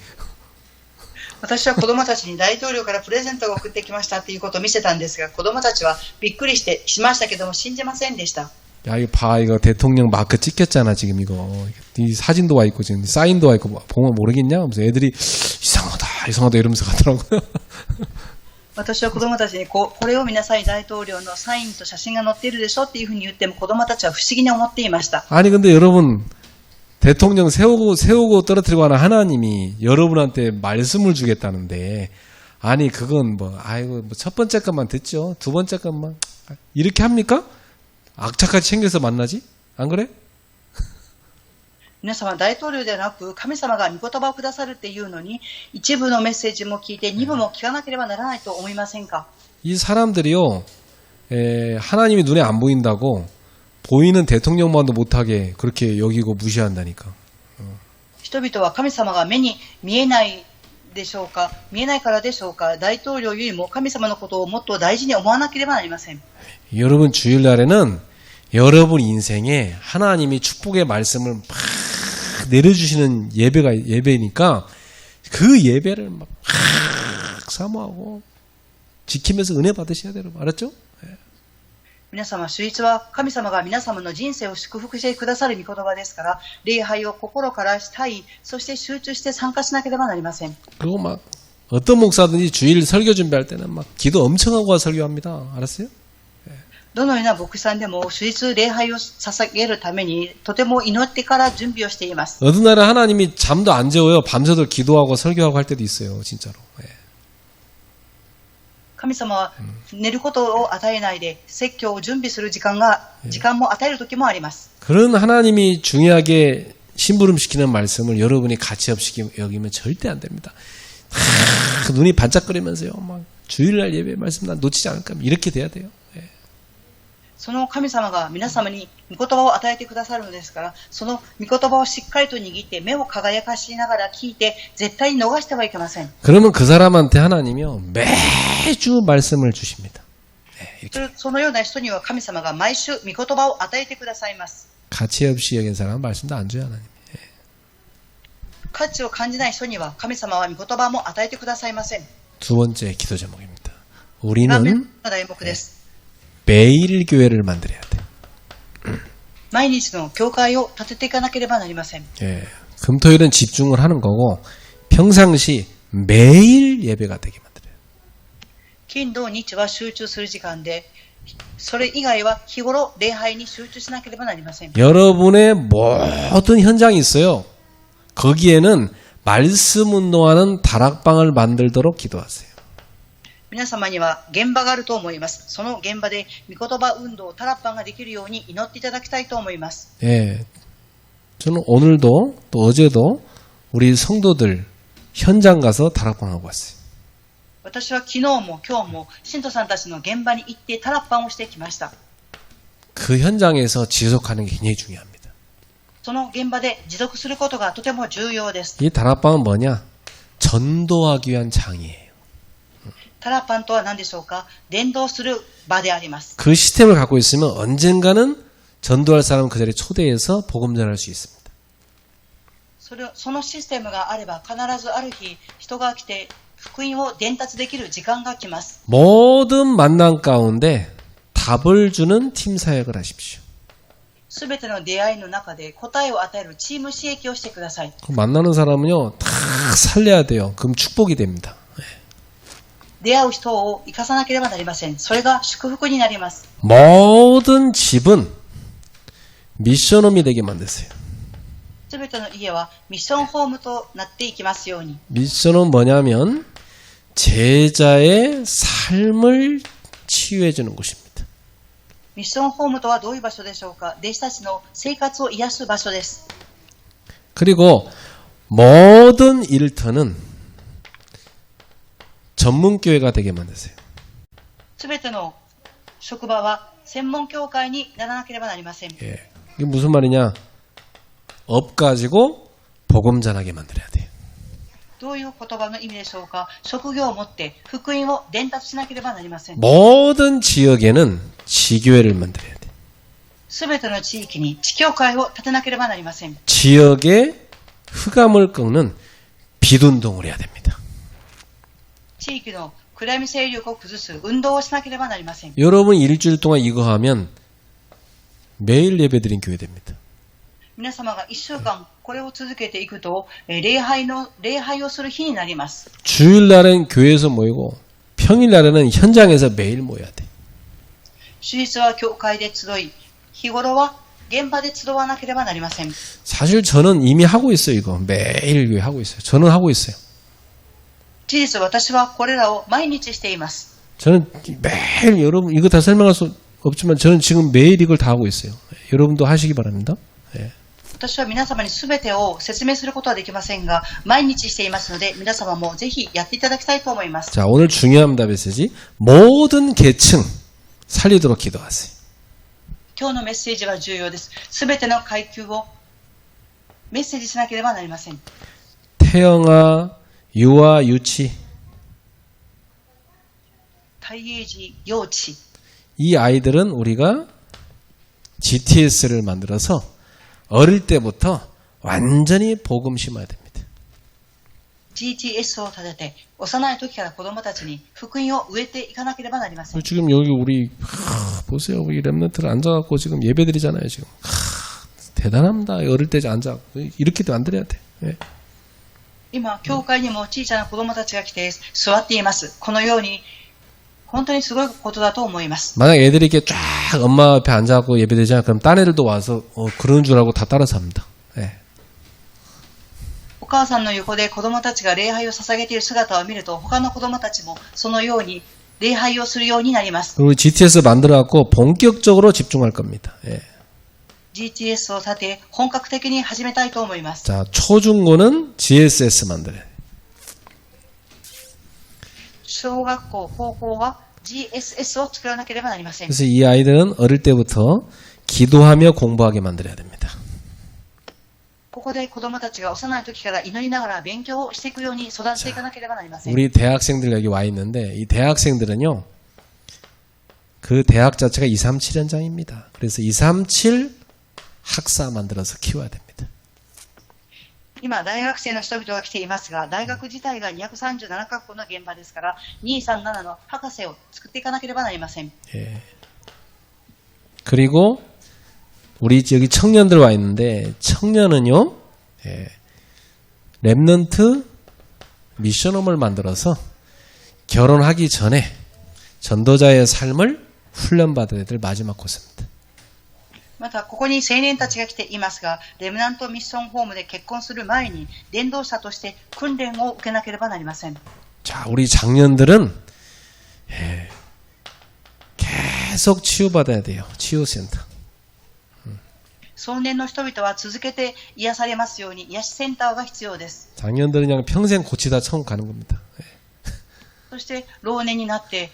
私は子供たちに大統領からプレゼントが送ってきましたっていうことを見せたんですが、子供たちはびっくりしましたけども信じませんでした。 야 이거 봐 이거 대통령 마크 찍혔잖아 지금 이거 이 사진도 와 있고 지금 사인도 와 있고 보면 모르겠냐? 하면서 애들이 이상하다 이러면서 가더라고요. 私は子供たちにこれを見なさい、大統領のサインと写真が載っているでしょっていうふうに言っても子供たちは不思議に思っていました。 아니 근데 여러분 대통령 세우고 떨어뜨리고 하는 하나님이 여러분한테 말씀을 주겠다는데 아니 그건 뭐 아이고 뭐 첫 번째 것만 듣죠. 두 번째 것만 이렇게 합니까? 악착같이 챙겨서 만나지? 안 그래? 皆様、大統領ではなく神様が御言葉をくださるっていうのに一部のメッセージも聞いて二部も聞かなければならないと思いませんか？ 이 사람들이요 하나님이 눈에 안 보인다고 보이는 대통령만도 못하게 그렇게 여기고 무시한다니까. 人々は神様が目に見えないでしょうか、見えないからでしょうか、大統領よりも神様のことをもっと大事に思わなければなりません。 여러분 주일날에는 여러분 인생에 하나님이 축복의 말씀을 막 내려주시는 예배니까 그 예배를 막 사모하고 지키면서 은혜 받으셔야 돼요. 알았죠? 皆様、主日は神様が皆様の人生を祝福してくださる御言葉ですから、礼拝を心からしたい、そして集中して参加しなければなりません。 그리고 막 어떤 목사든지 주일 설교 준비할 때는 막 기도 엄청 하고 설교합니다. 알았어요? どのような牧師さんでも主日礼拝を捧げるためにとても祈ってから準備をしています。 어느 날은 하나님이 잠도 안 재워요. 밤새도록 기도하고 설교하고 할 때도 있어요. 진짜로. 神様は寝ることを与えないで説教を準備する時間も与える時もあります。 그런 하나님이 중요하게 심부름시키는 말씀을 여러분이 가치없이 여기면 절대 안 됩니다. 눈이 반짝거리면서요. 막 주일날 예배 말씀 난 놓치지 않을까 이렇게 돼야 돼요. その神様が皆様に御言葉を与えてくださるのですから、その御言葉をしっかりと握って目を輝かしながら聞いて絶対に逃してはいけません。 그러면 그 사람한테 하나님이요 매주 말씀을 주십니다. 네, 이렇게 そのような人には神様が毎週御言葉を与えてくださいます。 가치 없이 여긴 사람은 말씀도 안 줘요 하나님. 価値を感じない人には神様は御言葉も与えてくださいません。 두 번째 기도 제목입니다. 2番目の 우리는 題目です。 매일 교회를 만들어야 돼. 毎日の教会を立てていかなければなりません。 예, 금토일은 집중을 하는 거고 평상시 매일 예배가 되게 만들어요. 金土日は集中する時間で、それ以外は日頃礼拝に集中しなければなりません。 여러분의 모든 현장이 있어요. 거기에는 말씀 운동하는 다락방을 만들도록 기도하세요. 皆様には現場があると思います。その現場で御言葉運動、タラッパンができるように祈っていただきたいと思います。 예, 저는 오늘도 또 어제도 우리 성도들 현장 가서 다락방 하고 왔어요. 私は昨日も今日も信徒さんたちの現場に行ってタラッパンをしてきました。 그 현장에서 지속하는 게 굉장히 중요합니다. その現場で持続することがとても重要です。 이 다락방은 뭐냐? 전도하기 위한 장이에요. タラッパンとは何でしょうか？伝道する場であります。 그 시스템을 갖고 있으면 언젠가는 전도할 사람을 그 자리에 초대해서 복음 전할 수 있습니다. そのシステムがあれば必ずある日人が来て福音を伝達できる時間が来ます。 모든 만남 가운데 답을 주는 팀 사역을 하십시오. すべての出会いの中で答えを与えるチーム刺激をしてください。 그 만나는 사람은요 다 살려야 돼요. 그럼 축복이 됩니다. 出会う人を生かさなければなりません。それが祝福になります。 모든 집은 미션홈이 되게 만드세요. すべての家はミッションホームとなっていきますように。 미션홈 뭐냐면 제자의 삶을 치유해 주는 곳입니다. ミッションホームとはどういう場所でしょうか？弟子たちの生活を癒す場所です。 그리고 모든 일터는 전문교회가 되게 만드세요. すべての職場は専門教会にならなければなりません。 예. 이게 무슨 말이냐? 업 가지고 복음 전하게 만들어야 돼요. どういう言葉の意味でしょうか？職業を持って福音を伝達しなければなりません。 모든 지역에는 지교회를 만들어야 돼요. すべての地域に地教会を建てなければなりません。 지역의 흑암을 꺾는 빛운동을 해야 됩니다. 地域の暗闇勢力を崩す運動をしなければなりません。 여러분 일주일 동안 이거 하면 매일 예배드린 교회 됩니다. 皆様が1週間これを続けていくと礼拝をする日になります。 주일날엔 교회에서 모이고 평일날에는 현장에서 매일 모여야 돼. 主日は教会で集い、日頃は現場で集わなければなりません。 사실 저는 이미 하고 있어요. 이거 매일 교회 하고 있어요. 저는 하고 있어요. 事実、私はこれらを毎日しています。 저는 매일 여러분 이거 다 설명할 수 없지만 저는 지금 매일 이걸 다 하고 있어요. 여러분도 하시기 바랍니다. 예. 私は皆様に全てを説明することはできませんが、毎日していますので、皆様もぜひやっていただきたいと思います。 자, 오늘 중요합니다. 메시지. 모든 계층 살리도록 기도하세요. 今日のメッセージは重要です。全ての階級をメッセージしなければなりません。 태영아, 유아, 유치. 胎児児、幼稚。 이 아이들은 우리가 GTS를 만들어서 어릴 때부터 완전히 복음 심어야 됩니다. GTS を立てて、幼い時から子供たちに福音を植えていかなければなりません。 지금 여기 우리 보세요. 우리 랩런트를 앉아갖고 지금 예배드리잖아요. 지금 대단합니다. 어릴 때 앉아 이렇게 만들어야 돼. 예. 今、教会にも小さな子供たちが来て座っています。このように、本当にすごいことだと思います。 만약 애들이 이렇게 쫙 엄마 앞에 앉아갖고 예배드리잖아요. 그럼 딴 애들도 와서 그런 줄 알고 다 따라서 합니다. 예. お母さんの横で子供たちが礼拝を捧げている姿を見ると、他の子供たちもそのように礼拝をするようになります。 그리고 GTS 만들어갖고 본격적으로 집중할 겁니다. 예. GTS を立て、本格的に始めたいと思います。 자, 초중고는 GSS 만들어요. 小学校、高校は GSS を作らなければなりません。 그래서 이 아이들은 어릴 때부터 기도하며 공부하게 만들어야 됩니다. ここで子供たちが幼い時から祈りながら勉強をしていくように育てていかなければなりません。 우리 대학생들 여기 와 있는데 이 대학생들은요. 그 대학 자체가 237 현장입니다. 그래서 237 학사 만들어서 키워야 됩니다. 今、大学生の人々が来ていますが、大学自体が237カ国の現場ですから、237の博士を作っていかなければなりません。 예. 그리고 우리 여기 청년들 와 있는데 청년은요. 예. 랩넌트 미션홈을 만들어서 결혼하기 전에 전도자의 삶을 훈련받은 애들 마지막 코스입니다. また、ここに青年たちが来ていますが、レムナントミッションホームで結婚する前に、伝道者として訓練を受けなければなりません。 자, 우리 장년들은 예, 계속 치유받아야 돼요. 치유센터. 壮年の人々は続けて癒されますように、癒しセンターが必要です。 장년들은 그냥 평생 고치다 처음 가는 겁니다. 예. そして、老年になって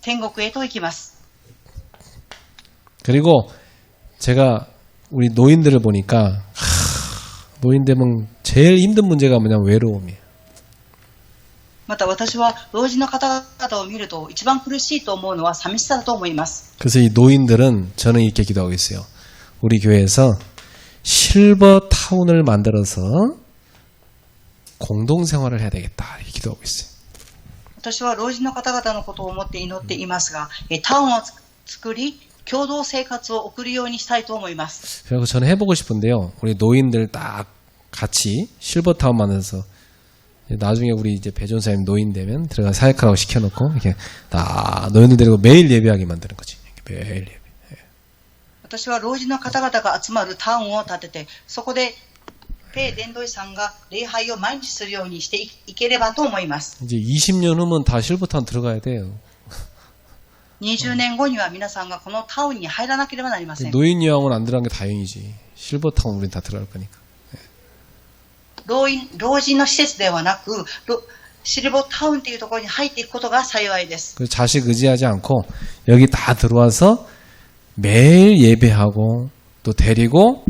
天国へと行きます。 그리고 제가 우리 노인들을 보니까 노인되면 제일 힘든 문제가 뭐냐면 외로움이에요. また私は老人の方々を見ると一番苦しいと思うのは寂しさだと思います。 그래서 이 노인들은 저는 이렇게 기도하고 있어요. 우리 교회에서 실버 타운을 만들어서 공동생활을 해야 되겠다 이렇게 기도하고 있어요. 私は老人の方々のことを思って祈っていますが、タウンを作り共同生活を送るようにしたいと思います。 그래서 저는 해보고 싶은데요. 우리 노인들 딱 같이 실버타운 만들어서 나중에 우리 이제 배전사님 노인 되면 들어가 사역하라고 시켜놓고 이렇게 딱 노인들 데리고 매일 예배하게 만드는 거지. 매일 예배. 私は老人の方々が集まるタウンを建てて、そこでペ伝道師さんが礼拝を毎日するようにしていければと思います。 이제 20년 후면 다 실버타운 들어가야 돼요. 20年後には皆さんがこのタウンに入らなければなりません。 노인 요양원 안 들어간 게 다행이지. 실버타운 우린 다 들어갈 거니까. 老人の施設ではなく、シルボタウンというところに入っていくことが幸いです。 그 자식 의지하지 않고 여기 다 들어와서 매일 예배하고 또 데리고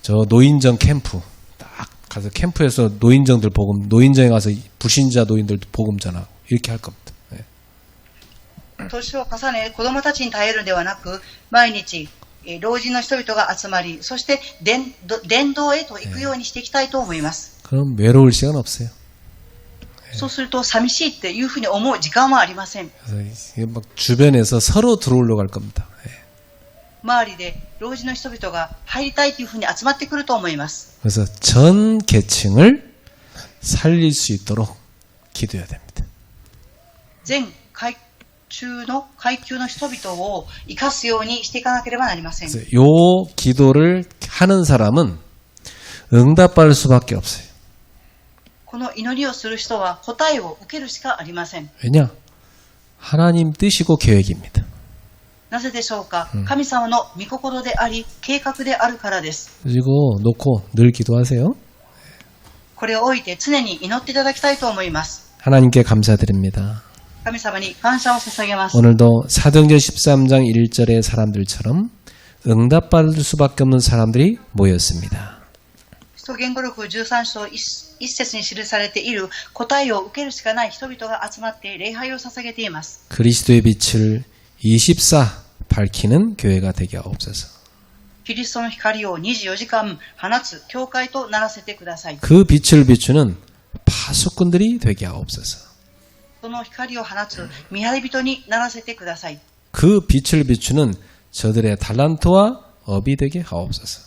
저 노인정 캠프 딱 가서 캠프에서 노인정들 복음 노인정에 가서 불신자 노인들도 복음 전하고 이렇게 할 겁니다. 年を重ね、子供たちに耐えるのではなく、毎日、老人の人々が集まり、そして伝道へと行くようにしていきたいと思います。 그럼 외로울 시간 없어요. そうすると寂しいっていうふうに思う時間はありません。 그래서 막 주변에서 서로 들어오려고 할 겁니다. 周りで老人の人々が入りたいというふうに集まってくると思います。 그래서 전 계층을 살릴 수 있도록 기도해야 됩니다. 全階級の人々を生かすようにしていかなければなりません。 그래서 요 기도를 하는 사람은 응답받을 수밖에 없어요. この祈りをする人は答えを受けるしかありません。 왜냐? 하나님 뜻이고 계획입니다. なぜでしょうか。神様の御心であり、計画であるからです。 그리고 놓고 늘 기도하세요. これを置いて常に祈っていただきたいと思います。 하나님께 감사드립니다. 神様に感謝を捧げます。 오늘도 사도행전 13장 1절의 사람들처럼 응답받을 수밖에 없는 사람들이 모였습니다. 使徒言語録13章 1節に記されている答えを受けるしかない人々が集まって礼拝を捧げています。 그리스도의 빛을 24 밝히는 교회가 되게 하옵소서. キリストの光を24時間放つ教会とならせてください。 그 빛을 비추는 파수꾼들이 되게 하옵소서. その光を放つ見張り人にならせてください。 그 빛을 비추는 저들의 달란트와 업이 되게 하옵소서.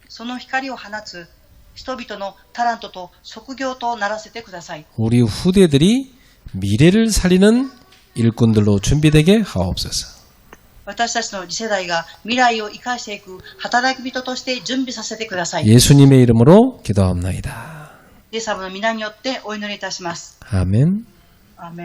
その光を放つ人々のタラントと職業とならせてください。 우리 후대들이 미래를 살리는 일꾼들로 준비되게 하옵소서. 私たちの次世代が未来を生かしていく働き人として準備させてください。 예수님의 이름으로 기도합나이다. イエス様の皆によってお祈りいたします。아멘. アーメン。